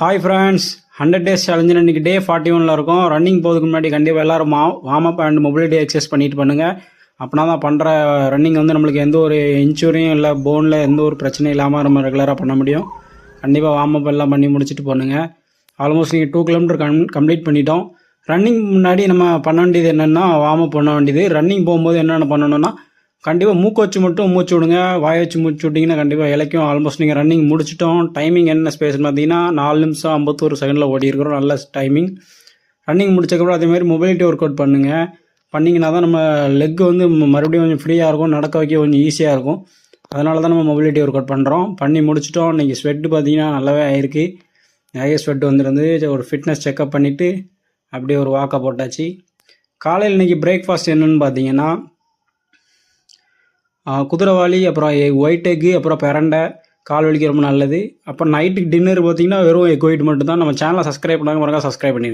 Hi friends, 100 days challenge இன்றைக்கி டே 41 இருக்கும். Running போகிறதுக்கு முன்னாடி கண்டிப்பாக எல்லோரும் warm up and mobility exercise பண்ணிட்டு பண்ணுங்கள். அப்படின்னா தான் பண்ணுற ரன்னிங் வந்து நம்மளுக்கு எந்த ஒரு இன்ஜூரியும் இல்லை, போனில் எந்த ஒரு பிரச்சனையும் இல்லாமல் நம்ம ரெகுலராக பண்ண முடியும். கண்டிப்பாக வார்ம் அப் எல்லாம் பண்ணி முடிச்சுட்டு பண்ணுங்கள். ஆல்மோஸ்ட் நீங்கள் 2 கிலோமீட்டர் கம்ப்ளீட் பண்ணிட்டோம். ரன்னிங் முன்னாடி நம்ம பண்ண வேண்டியது என்னென்னா வார்ம் அப் பண்ண வேண்டியது. ரன்னிங் போகும்போது என்னென்ன பண்ணணும்னா கண்டிப்பாக மூக்கு வச்சு மட்டும் மூச்சு விடுங்க. வாய் வச்சு மூச்சு விட்டிங்கன்னா கண்டிப்பாக இலைக்கும். ஆல்மோஸ்ட் நீங்கள் ரன்னிங் முடிச்சிட்டோம். டைமிங் என்ன ஸ்பேஸ்னு பார்த்தீங்கன்னா 4 நிமிஷம் 51 செகண்டில் ஓடி இருக்கிறோம். நல்ல டைமிங். ரன்னிங் முடிச்சக்கப்புறம் அதேமாதிரி மொபிலிட்டி ஒர்க் அவுட் பண்ணுங்கள். பண்ணிங்கன்னா தான் நம்ம லெக் வந்து மறுபடியும் கொஞ்சம் ஃப்ரீயாக இருக்கும், நடக்க வைக்க கொஞ்சம் ஈஸியாக இருக்கும். அதனால தான் நம்ம மொபிலிட்டி ஒர்க் அவுட் பண்ணுறோம். பண்ணி முடிச்சிட்டோம். இன்றைக்கி ஸ்வெட்டு பார்த்தீங்கன்னா நல்லாவே ஆயிருக்கு. நிறைய ஸ்வெட் வந்துருந்து. ஒரு ஃபிட்னஸ் செக்கப் பண்ணிவிட்டு அப்படியே ஒரு வாக்கை போட்டாச்சு. காலையில் இன்றைக்கி பிரேக்ஃபாஸ்ட் என்னென்னு பார்த்தீங்கன்னா குதிரைவாளி, அப்புறம் ஒயிட் எக்கு, அப்புறம் பிரண்டை. கால் வலிக்கு ரொம்ப நல்லது. அப்புறம் நைட்டுக்கு டின்னர் பார்த்தீங்கன்னா வெறும் எக் ஒயிட் மட்டும் தான். நம்ம சேனலை சப்ஸ்கிரைப் பண்ணாங்க, மறக்காம சப்ஸ்கிரைப் பண்ணிடுங்க.